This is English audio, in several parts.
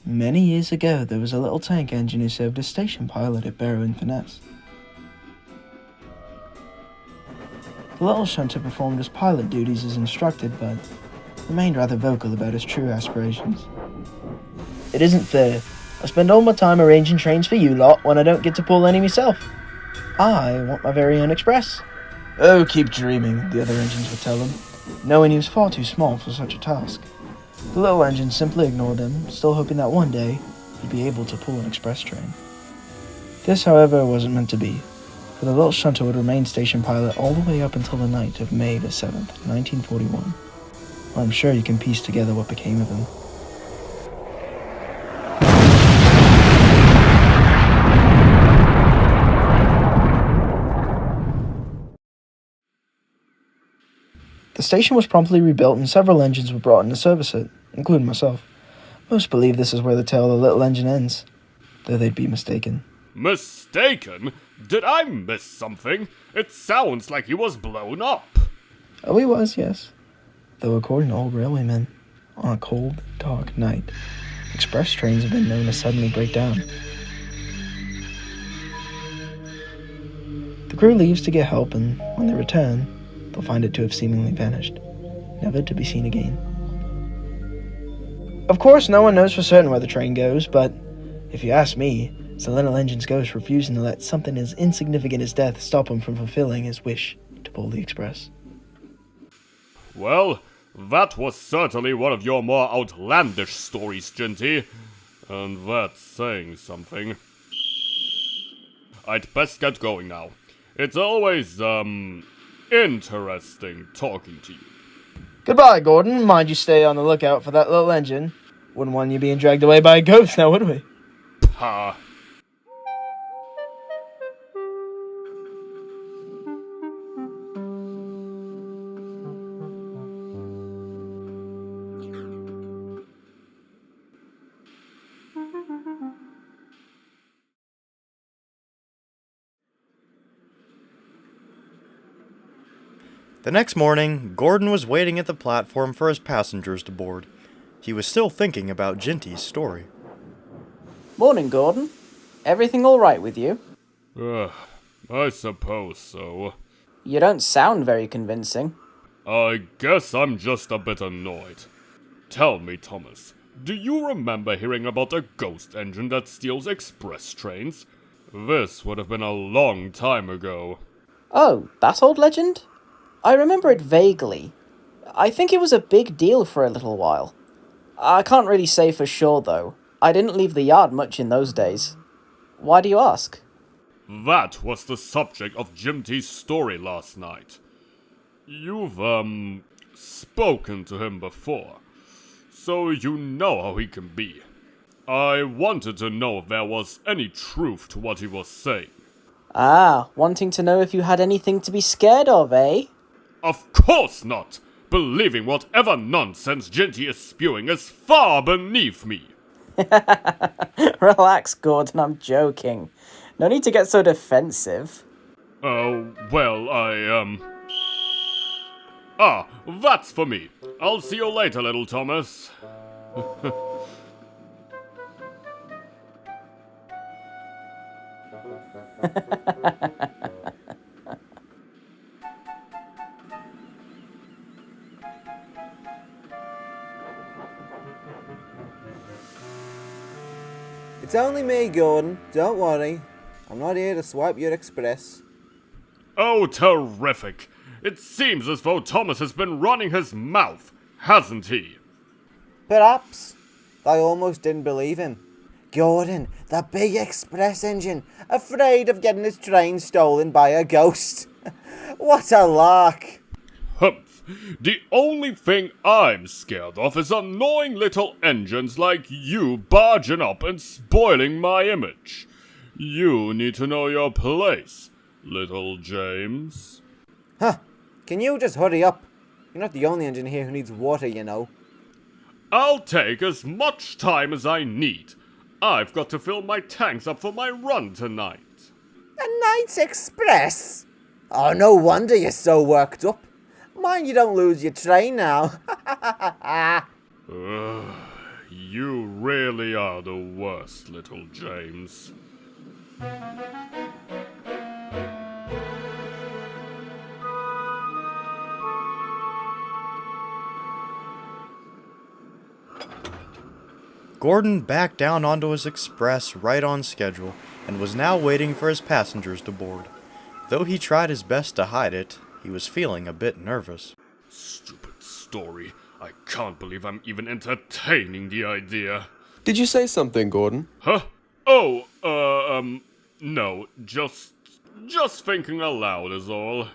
Many years ago, there was a little tank engine who served as station pilot at Barrow-in-Furness. The little shunter performed his pilot duties as instructed, but remained rather vocal about his true aspirations. "It isn't fair. I spend all my time arranging trains for you lot when I don't get to pull any myself. I want my very own express." "Oh, keep dreaming," the other engines would tell him, knowing he was far too small for such a task. The little engine simply ignored him, still hoping that one day he'd be able to pull an express train. This, however, wasn't meant to be, for the little shunter would remain station pilot all the way up until the night of May the 7th, 1941, where I'm sure you can piece together what became of him. The station was promptly rebuilt and several engines were brought in to service it, including myself. Most believe this is where the tale of the little engine ends, though they'd be mistaken. Mistaken? Did I miss something? It sounds like he was blown up. Oh, he was, yes. Though according to old railwaymen, on a cold, dark night, express trains have been known to suddenly break down. The crew leaves to get help, and when they return, they'll find it to have seemingly vanished, never to be seen again. Of course, no one knows for certain where the train goes, but if you ask me, it's the little engine's ghost refusing to let something as insignificant as death stop him from fulfilling his wish to pull the express. Well, that was certainly one of your more outlandish stories, Ginty. And that's saying something. I'd best get going now. It's always, interesting talking to you. Goodbye, Gordon. Mind you stay on the lookout for that little engine. Wouldn't want you being dragged away by a ghost now, would we? Pah. The next morning, Gordon was waiting at the platform for his passengers to board. He was still thinking about Ginty's story. Morning, Gordon. Everything all right with you? I suppose so. You don't sound very convincing. I guess I'm just a bit annoyed. Tell me, Thomas, do you remember hearing about a ghost engine that steals express trains? This would have been a long time ago. Oh, that old legend? I remember it vaguely. I think it was a big deal for a little while. I can't really say for sure, though. I didn't leave the yard much in those days. Why do you ask? That was the subject of Ginty's story last night. You've, spoken to him before, so you know how he can be. I wanted to know if there was any truth to what he was saying. Ah, wanting to know if you had anything to be scared of, eh? Of course not! Believing whatever nonsense Ginty is spewing is far beneath me. Relax, Gordon, I'm joking. No need to get so defensive. That's for me. I'll see you later, little Thomas. It's only me, Gordon. Don't worry. I'm not here to swipe your express. Oh, terrific. It seems as though Thomas has been running his mouth, hasn't he? Perhaps. I almost didn't believe him. Gordon, the big express engine, afraid of getting his train stolen by a ghost. What a lark. Humph. The only thing I'm scared of is annoying little engines like you barging up and spoiling my image. You need to know your place, little James. Huh. Can you just hurry up? You're not the only engine here who needs water, you know. I'll take as much time as I need. I've got to fill my tanks up for my run tonight. A night's express? Oh, no wonder you're so worked up. Mind you don't lose your train now. You really are the worst, little James. Gordon backed down onto his express right on schedule and was now waiting for his passengers to board. Though he tried his best to hide it, he was feeling a bit nervous. Stupid story. I can't believe I'm even entertaining the idea. Did you say something, Gordon? Huh? Oh, no, just thinking aloud is all.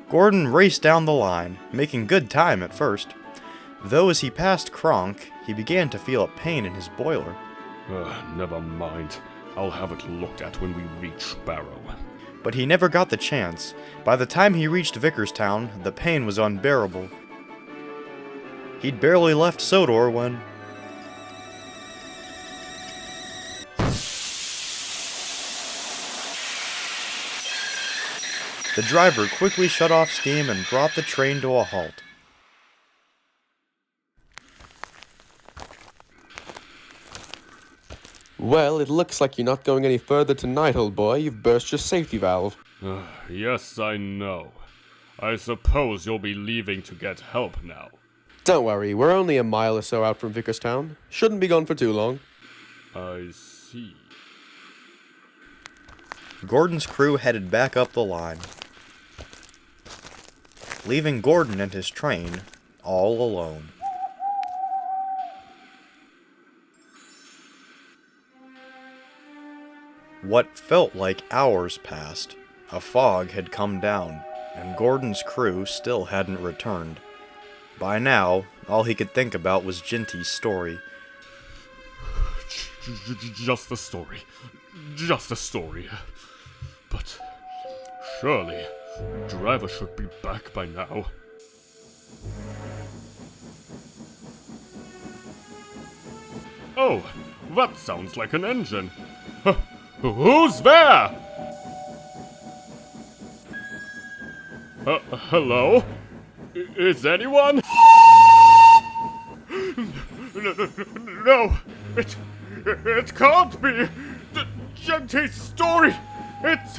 Gordon raced down the line, making good time at first. Though as he passed Kronk, he began to feel a pain in his boiler. Never mind. I'll have it looked at when we reach Barrow. But he never got the chance. By the time he reached Vickerstown, the pain was unbearable. He'd barely left Sodor when... The driver quickly shut off steam and brought the train to a halt. Well, it looks like you're not going any further tonight, old boy. You've burst your safety valve. Yes, I know. I suppose you'll be leaving to get help now. Don't worry, we're only a mile or so out from Vickerstown. Shouldn't be gone for too long. I see. Gordon's crew headed back up the line, leaving Gordon and his train all alone. What felt like hours passed. A fog had come down, and Gordon's crew still hadn't returned. By now, all he could think about was Ginty's story. Just a story. Just a story. But surely, the driver should be back by now. Oh, that sounds like an engine. Who's there? Hello? Is anyone? No, it can't be. Ginty's story. It's.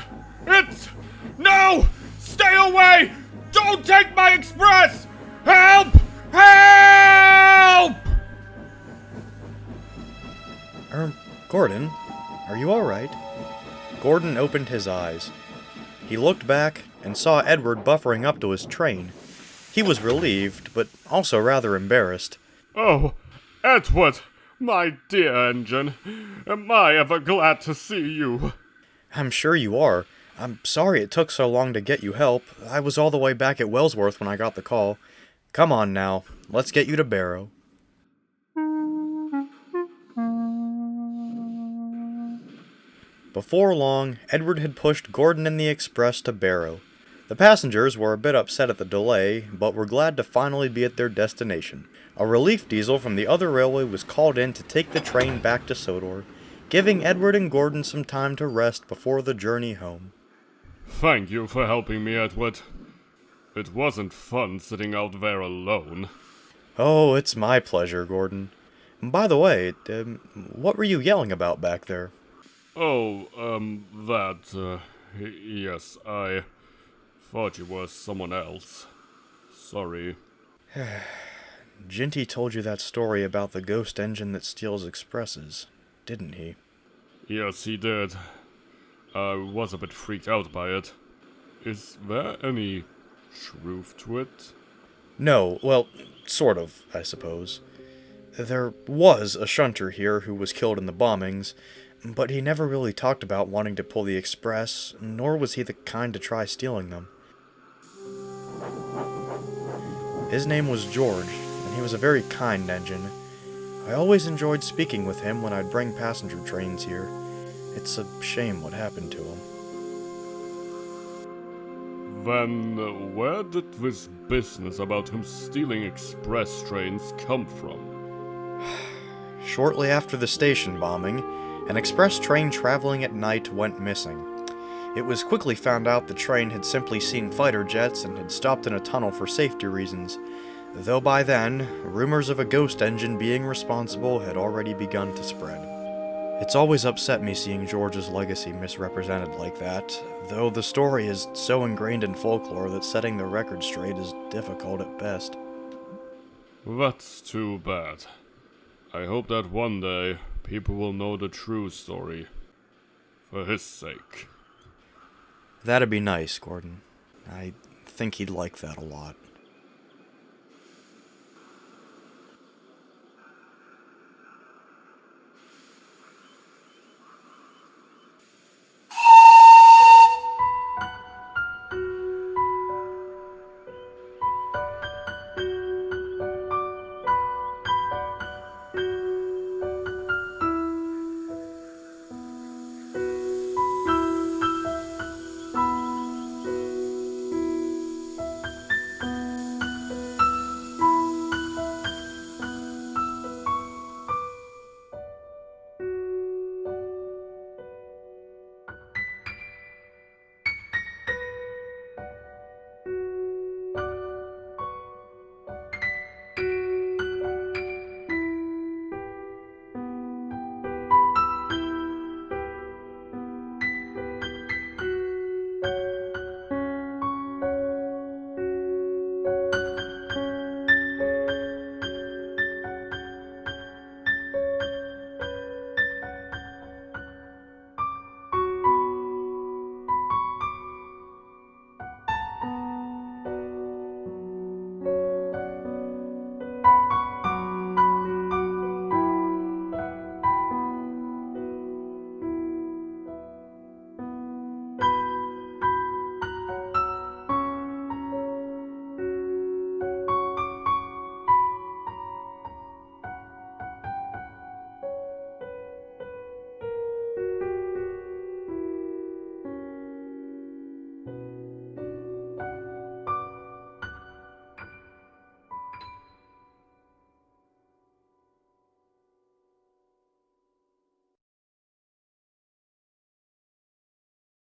No! Stay away! Don't take my express! Help! Help! Gordon, are you alright? Gordon opened his eyes. He looked back and saw Edward buffering up to his train. He was relieved, but also rather embarrassed. Oh, Edward, my dear engine, am I ever glad to see you? I'm sure you are. I'm sorry it took so long to get you help. I was all the way back at Wellsworth when I got the call. Come on now, let's get you to Barrow. Before long, Edward had pushed Gordon and the express to Barrow. The passengers were a bit upset at the delay, but were glad to finally be at their destination. A relief diesel from the other railway was called in to take the train back to Sodor, giving Edward and Gordon some time to rest before the journey home. Thank you for helping me, Edward. It wasn't fun sitting out there alone. Oh, it's my pleasure, Gordon. By the way, what were you yelling about back there? Oh, yes, I thought you were someone else. Sorry. Ginty told you that story about the ghost engine that steals expresses, didn't he? Yes, he did. I was a bit freaked out by it. Is there any truth to it? No, well, sort of, I suppose. There was a shunter here who was killed in the bombings, but he never really talked about wanting to pull the express, nor was he the kind to try stealing them. His name was George, and he was a very kind engine. I always enjoyed speaking with him when I'd bring passenger trains here. It's a shame what happened to him. Then, where did this business about him stealing express trains come from? shortly after the station bombing, an express train traveling at night went missing. It was quickly found out the train had simply seen fighter jets and had stopped in a tunnel for safety reasons, though by then, rumors of a ghost engine being responsible had already begun to spread. It's always upset me seeing George's legacy misrepresented like that, though the story is so ingrained in folklore that setting the record straight is difficult at best. That's too bad. I hope that one day people will know the true story. For his sake. That'd be nice, Gordon. I think he'd like that a lot.